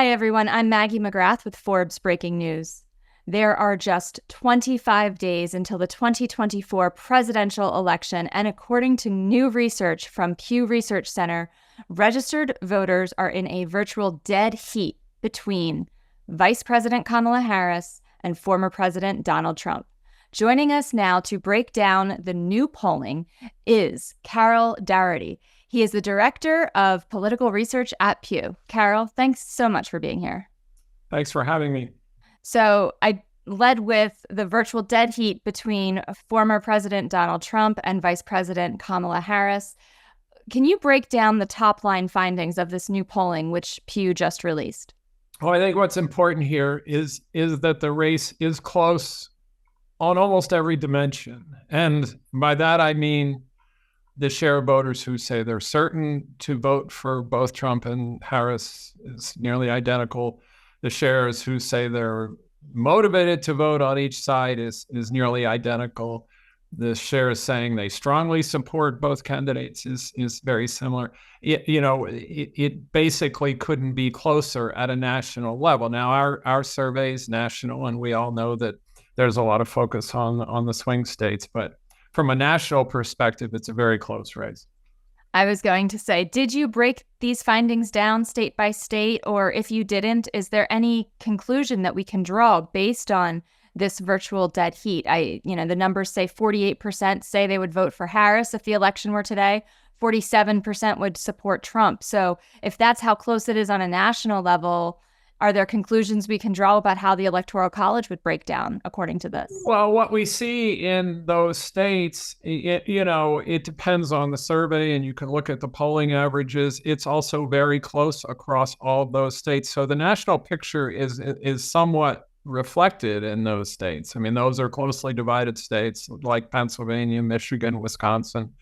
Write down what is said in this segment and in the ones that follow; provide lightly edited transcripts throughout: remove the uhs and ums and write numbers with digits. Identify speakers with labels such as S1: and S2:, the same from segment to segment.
S1: Hi, everyone. I'm Maggie McGrath with Forbes Breaking News. There are just 25 days until the 2024 presidential election, and according to new research from Pew Research Center, registered voters are in a virtual dead heat between Vice President Kamala Harris and former President Donald Trump. Joining us now to break down the new polling is Carroll Doherty. He is the director of political research at Pew. Carroll, thanks so much for being here.
S2: Thanks for having me.
S1: So I led with the virtual dead heat between former President Donald Trump and Vice President Kamala Harris. Can you break down the top line findings of this new polling, which Pew just released?
S2: Well, I think what's important here is that the race is close on almost every dimension. And by that, I mean the share of voters who say they're certain to vote for both Trump and Harris is nearly identical. The shares who say they're motivated to vote on each side is nearly identical. The shares saying they strongly support both candidates is very similar. It basically couldn't be closer at a national level. Now, our survey is national, and we all know that there's a lot of focus on the swing states, but from a national perspective, it's a very close race.
S1: I was going to say, did you break these findings down state by state? Or if you didn't, is there any conclusion that we can draw based on this virtual dead heat? The numbers say 48% say they would vote for Harris if the election were today. 47% would support Trump. So if that's how close it is on a national level, are there conclusions we can draw about how the Electoral College would break down according to this?
S2: Well, what we see in those states, it depends on the survey, and you can look at the polling averages. It's also very close across all of those states. So the national picture is somewhat reflected in those states. I mean, those are closely divided states like Pennsylvania, Michigan, Wisconsin,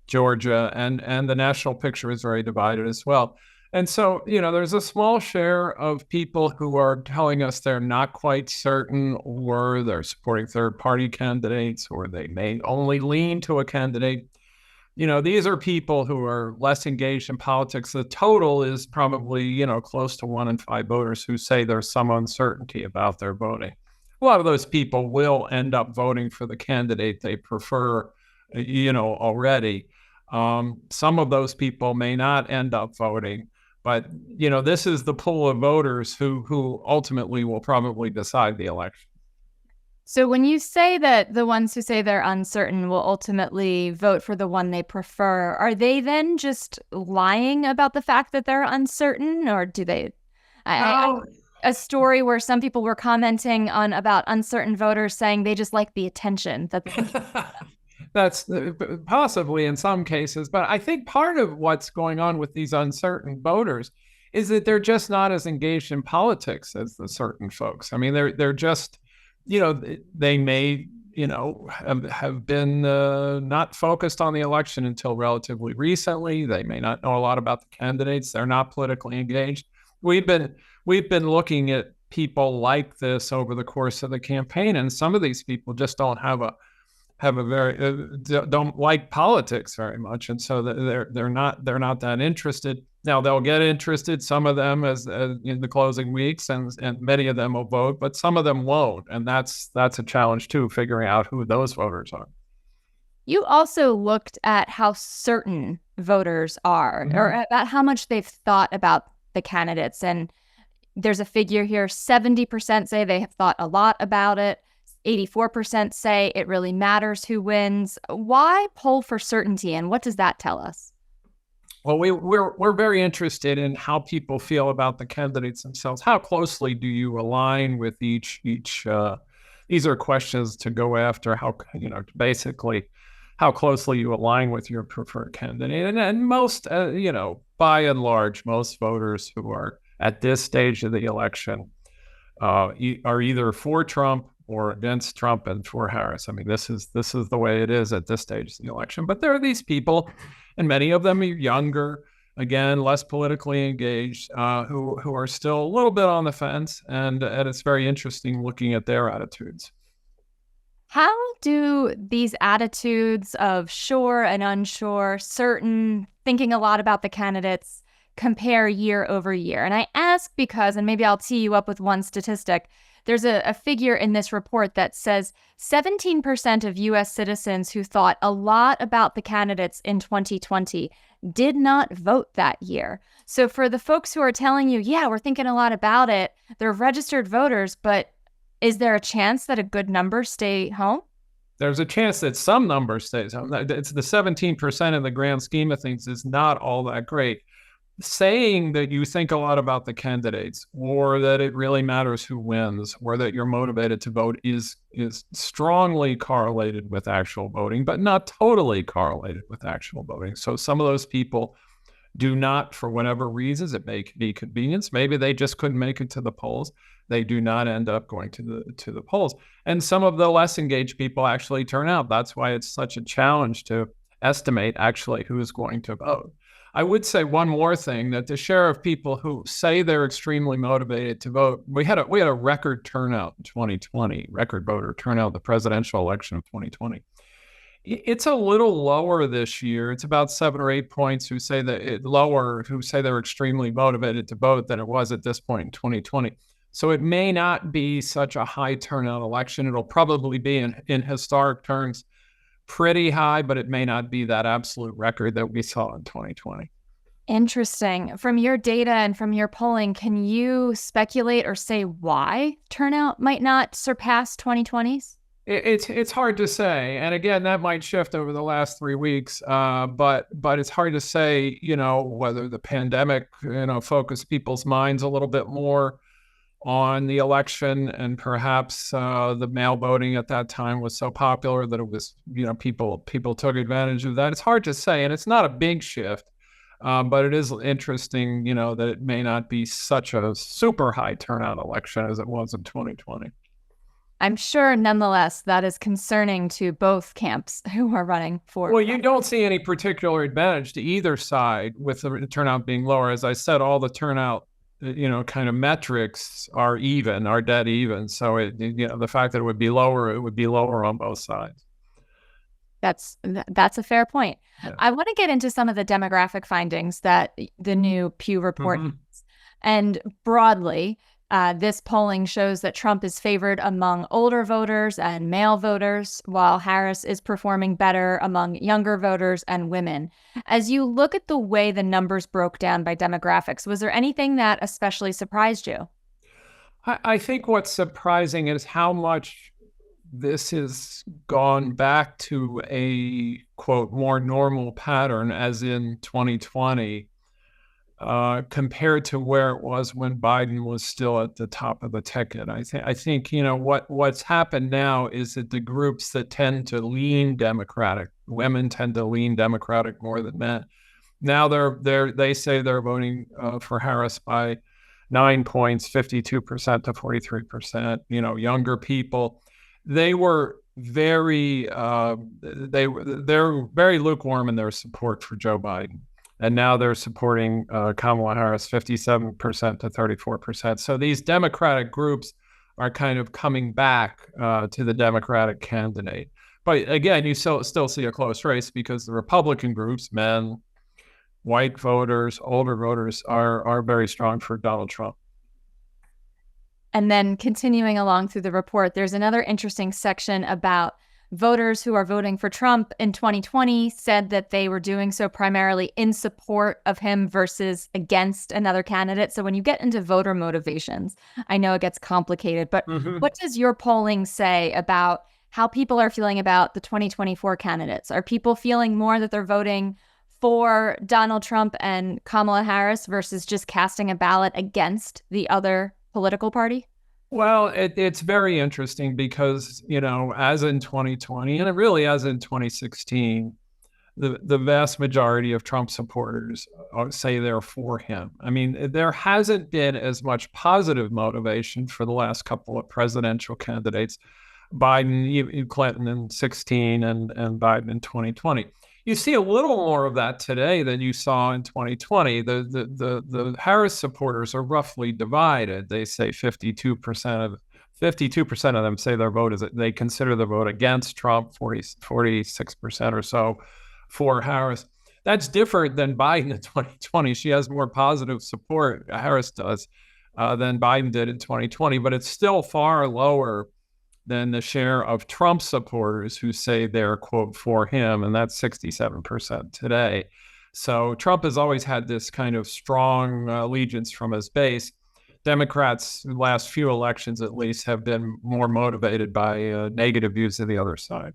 S2: Georgia, and the national picture is very divided as well. And so, there's a small share of people who are telling us they're not quite certain, or they're supporting third-party candidates, or they may only lean to a candidate. These are people who are less engaged in politics. The total is probably, close to 1 in 5 voters who say there's some uncertainty about their voting. A lot of those people will end up voting for the candidate they prefer, already. Some of those people may not end up voting. But, this is the pool of voters who ultimately will probably decide the election.
S1: So when you say that the ones who say they're uncertain will ultimately vote for the one they prefer, are they then just lying about the fact that they're uncertain? Or do they? A story where some people were commenting on about uncertain voters saying they just like the attention that
S2: That's possibly in some cases, but I think part of what's going on with these uncertain voters is that they're just not as engaged in politics as the certain folks. I mean, they're just, they may, have been not focused on the election until relatively recently. They may not know a lot about the candidates. They're not politically engaged. We've been looking at people like this over the course of the campaign, and some of these people just don't don't like politics very much, and so they're not that interested. Now they'll get interested, some of them as in the closing weeks, and many of them will vote, but some of them won't, and that's a challenge too, figuring out who those voters are.
S1: You also looked at how certain voters are, or about how much they've thought about the candidates, and there's a figure here: 70% say they have thought a lot about it. 84% say it really matters who wins. Why poll for certainty, and what does that tell us?
S2: Well, we're very interested in how people feel about the candidates themselves. How closely do you align with each? These are questions to go after. Basically, how closely you align with your preferred candidate, and most, by and large, most voters who are at this stage of the election are either for Trump or against Trump and for Harris. I mean, this is the way it is at this stage of the election. But there are these people, and many of them are younger, again, less politically engaged, who are still a little bit on the fence, and it's very interesting looking at their attitudes.
S1: How do these attitudes of sure and unsure, certain, thinking a lot about the candidates, compare year over year? And I ask because, and maybe I'll tee you up with one statistic, there's a figure in this report that says 17% of U.S. citizens who thought a lot about the candidates in 2020 did not vote that year. So for the folks who are telling you, yeah, we're thinking a lot about it, they're registered voters, but is there a chance that a good number stay home?
S2: There's a chance that some number stays home. It's the 17% in the grand scheme of things is not all that great. Saying that you think a lot about the candidates, or that it really matters who wins, or that you're motivated to vote is strongly correlated with actual voting, but not totally correlated with actual voting. So some of those people do not, for whatever reasons, it may be convenience. Maybe they just couldn't make it to the polls. They do not end up going to the polls. And some of the less engaged people actually turn out. That's why it's such a challenge to estimate actually who is going to vote. I would say one more thing, that the share of people who say they're extremely motivated to vote, we had a record turnout in 2020, record voter turnout, the presidential election of 2020. It's a little lower this year. It's about 7 or 8 points who say they're extremely motivated to vote than it was at this point in 2020. So it may not be such a high turnout election. It'll probably be in historic terms pretty high, but it may not be that absolute record that we saw in 2020.
S1: Interesting. From your data and from your polling, can you speculate or say why turnout might not surpass 2020's?
S2: It's hard to say, and again, that might shift over the last 3 weeks. But it's hard to say, whether the pandemic, focused people's minds a little bit more on the election, and perhaps the mail voting at that time was so popular that it was, people took advantage of that. It's hard to say, and it's not a big shift, but it is interesting, that it may not be such a super high turnout election as it was in 2020.
S1: I'm sure, nonetheless, that is concerning to both camps who are running for.
S2: Well, you don't see any particular advantage to either side with the turnout being lower. As I said, all the turnout kind of metrics are dead even. So the fact that it would be lower on both sides.
S1: That's a fair point. Yeah. I want to get into some of the demographic findings that the new Pew report has. And broadly, this polling shows that Trump is favored among older voters and male voters, while Harris is performing better among younger voters and women. As you look at the way the numbers broke down by demographics, was there anything that especially surprised you?
S2: I think what's surprising is how much this has gone back to a, quote, more normal pattern, as in 2020. Compared to where it was when Biden was still at the top of the ticket. I think what's happened now is that the groups that tend to lean Democratic, women tend to lean Democratic more than men. Now they say they're voting for Harris by 9 points, 52% to 43%. Younger people, they're very lukewarm in their support for Joe Biden. And now they're supporting Kamala Harris 57% to 34%. So these Democratic groups are kind of coming back to the Democratic candidate. But again, you still see a close race, because the Republican groups, men, white voters, older voters, are very strong for Donald Trump.
S1: And then continuing along through the report, there's another interesting section about voters who are voting for Trump in 2020 said that they were doing so primarily in support of him versus against another candidate. So when you get into voter motivations, I know it gets complicated, but what does your polling say about how people are feeling about the 2024 candidates? Are people feeling more that they're voting for Donald Trump and Kamala Harris versus just casting a ballot against the other political party?
S2: Well, it's very interesting because, as in 2020, and really as in 2016, the vast majority of Trump supporters say they're for him. I mean, there hasn't been as much positive motivation for the last couple of presidential candidates, Biden, Clinton in 2016 and Biden in 2020. You see a little more of that today than you saw in 2020. The Harris supporters are roughly divided. They say 52% of them say their vote they consider the vote against Trump, 46% or so for Harris. That's different than Biden in 2020. She has more positive support, Harris does, than Biden did in 2020, but it's still far lower than the share of Trump supporters who say they're, quote, for him, and that's 67% today. So Trump has always had this kind of strong allegiance from his base. Democrats, the last few elections at least, have been more motivated by negative views of the other side.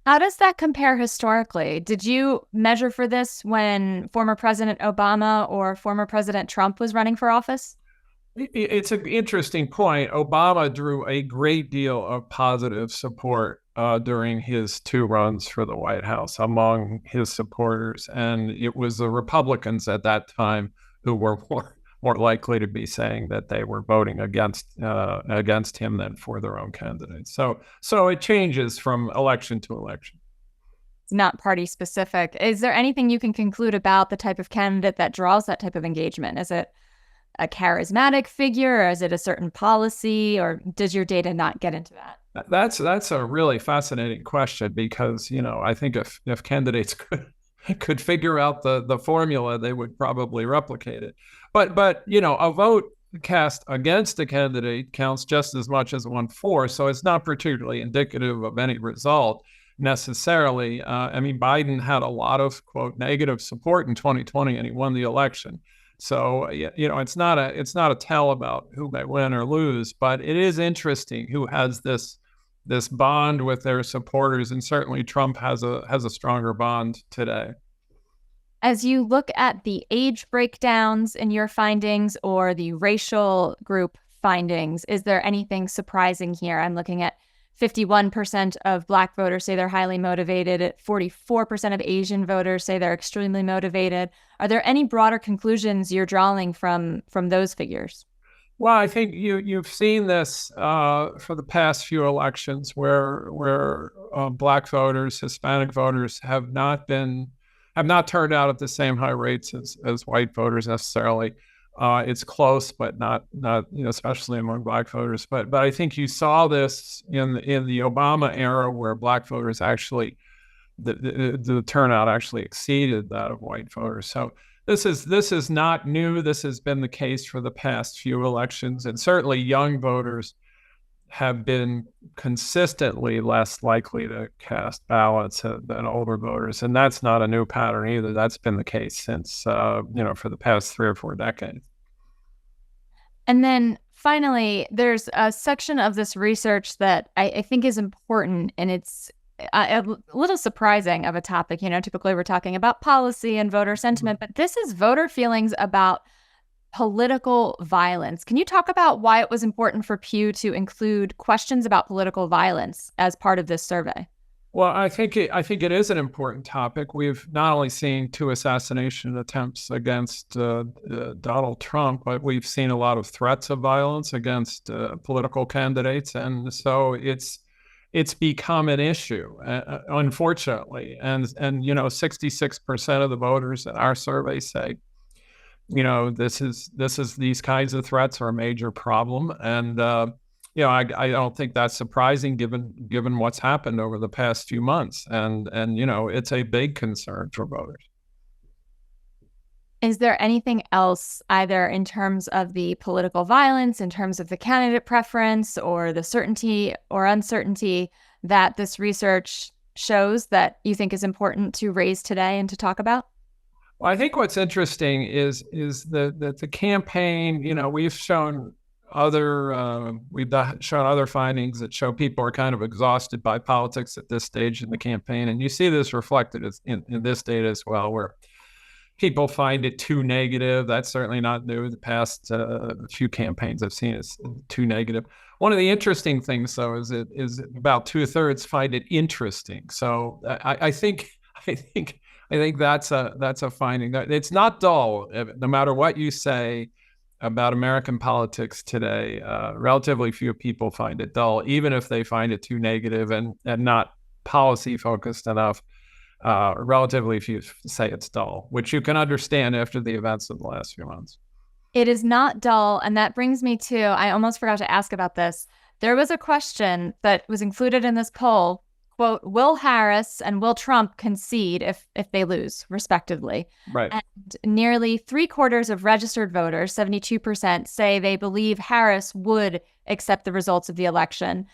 S1: How does that compare historically? Did you measure for this when former President Obama or former President Trump was running for office?
S2: It's an interesting point. Obama drew a great deal of positive support during his 2 runs for the White House among his supporters. And it was the Republicans at that time who were more likely to be saying that they were voting against him than for their own candidates. So it changes from election to election.
S1: It's not party specific. Is there anything you can conclude about the type of candidate that draws that type of engagement? Is it a charismatic figure, or is it a certain policy, or does your data not get into that?
S2: That's a really fascinating question because, I think if candidates could figure out the formula, they would probably replicate it. But a vote cast against a candidate counts just as much as one for, so it's not particularly indicative of any result necessarily. Biden had a lot of, quote, negative support in 2020, and he won the election. So, it's not a tell about who may win or lose, but it is interesting who has this bond with their supporters, and certainly Trump has a stronger bond today.
S1: As you look at the age breakdowns in your findings or the racial group findings, is there anything surprising here? I'm looking at 51% of Black voters say they're highly motivated. 44% of Asian voters say they're extremely motivated. Are there any broader conclusions you're drawing from those figures?
S2: Well, I think you've seen this for the past few elections where Black voters, Hispanic voters have not turned out at the same high rates as white voters necessarily. It's close, but not especially among Black voters. But I think you saw this in the Obama era, where Black voters actually the turnout actually exceeded that of white voters. So this is not new. This has been the case for the past few elections, and certainly young voters have been consistently less likely to cast ballots than older voters, and that's not a new pattern either. That's been the case since for the past 3 or 4 decades.
S1: And then finally, there's a section of this research that I think is important, and it's a little surprising of a topic. Typically we're talking about policy and voter sentiment, but this is voter feelings about political violence. Can you talk about why it was important for Pew to include questions about political violence as part of this survey?
S2: Well, I think it is an important topic. We've not only seen 2 assassination attempts against Donald Trump, but we've seen a lot of threats of violence against political candidates, and so it's become an issue, unfortunately. And 66% of the voters in our survey say, these kinds of threats are a major problem, and I don't think that's surprising given what's happened over the past few months, and it's a big concern for voters.
S1: Is there anything else, either in terms of the political violence, in terms of the candidate preference, or the certainty or uncertainty that this research shows that you think is important to raise today and to talk about?
S2: Well, I think what's interesting is that the campaign, we've shown other findings that show people are kind of exhausted by politics at this stage in the campaign. And you see this reflected in this data as well, where people find it too negative. That's certainly not new. The past few campaigns I've seen is too negative. One of the interesting things, though, is about 2/3 find it interesting. So I think that's a finding. It's not dull. No matter what you say about American politics today, relatively few people find it dull, even if they find it too negative and not policy focused enough. Relatively few say it's dull, which you can understand after the events of the last few months.
S1: It is not dull, and that brings me to, I almost forgot to ask about this. There was a question that was included in this poll, quote, will Harris and will Trump concede if they lose, respectively?
S2: Right.
S1: And nearly 3/4 of registered voters, 72%, say they believe Harris would accept the results of the election.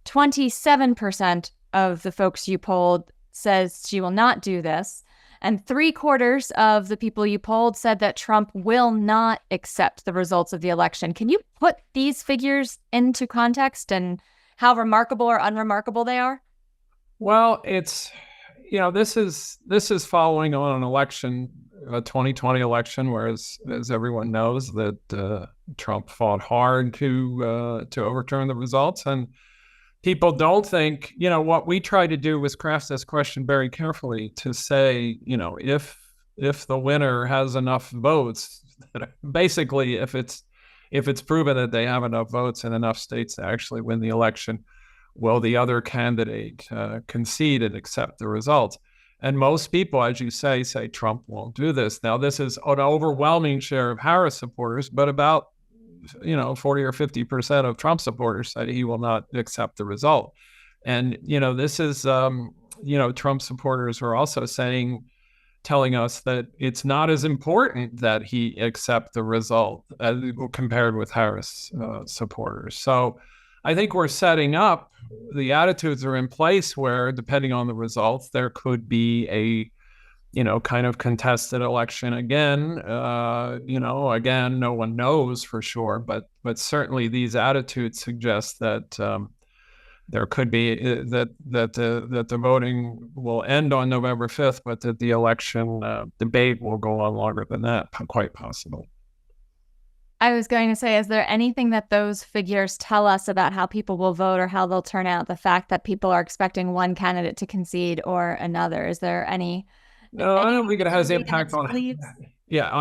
S1: 27% of the folks you polled says she will not do this. And 3/4 of the people you polled said that Trump will not accept the results of the election. Can you put these figures into context and how remarkable or unremarkable they are?
S2: Well, it's, this is following on an election, a 2020 election, where, as everyone knows, that Trump fought hard to overturn the results. And people don't think, what we try to do was craft this question very carefully to say, if the winner has enough votes, basically, if it's proven that they have enough votes in enough states to actually win the election, will the other candidate concede and accept the results? And most people, as you say Trump won't do this. Now, this is an overwhelming share of Harris supporters, but about 40 or 50% of Trump supporters said he will not accept the result. And, this is, Trump supporters are also telling us that it's not as important that he accept the result as compared with Harris supporters. So I think we're setting up, the attitudes are in place where, depending on the results, there could be a kind of contested election again. Again, no one knows for sure, but certainly these attitudes suggest that there could be that the voting will end on November 5th, but that the election debate will go on longer than that, quite possible.
S1: I was going to say, is there anything that those figures tell us about how people will vote or how they'll turn out? The fact that people are expecting one candidate to concede or another, is there any?
S2: No, I don't think it has impact on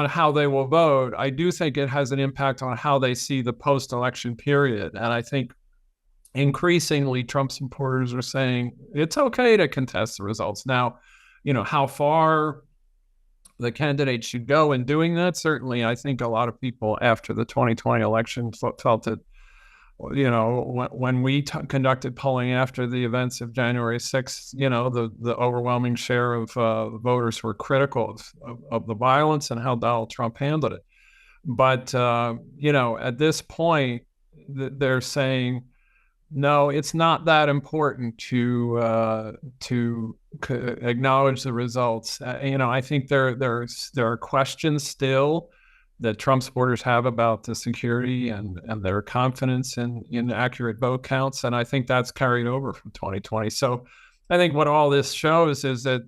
S2: how they will vote. I do think it has an impact on how they see the post-election period. And I think increasingly Trump supporters are saying it's okay to contest the results. Now, how far the candidate should go in doing that, certainly I think a lot of people after the 2020 election felt that, when we conducted polling after the events of January 6th, the overwhelming share of voters were critical of the violence and how Donald Trump handled it. But, at this point, they're saying, no, it's not that important to acknowledge the results. I think there are questions still that Trump supporters have about the security and their confidence in accurate vote counts, and I think that's carried over from 2020. So I think what all this shows is that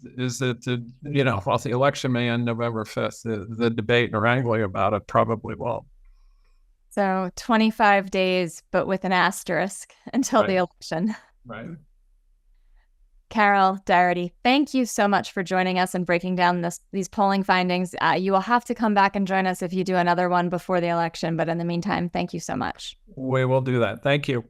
S2: while the election may end November 5th, the debate and wrangling about it probably won't.
S1: So 25 days, but with an asterisk until the election.
S2: Right.
S1: Carroll Doherty, thank you so much for joining us and breaking down these polling findings. You will have to come back and join us if you do another one before the election. But in the meantime, thank you so much.
S2: We will do that. Thank you.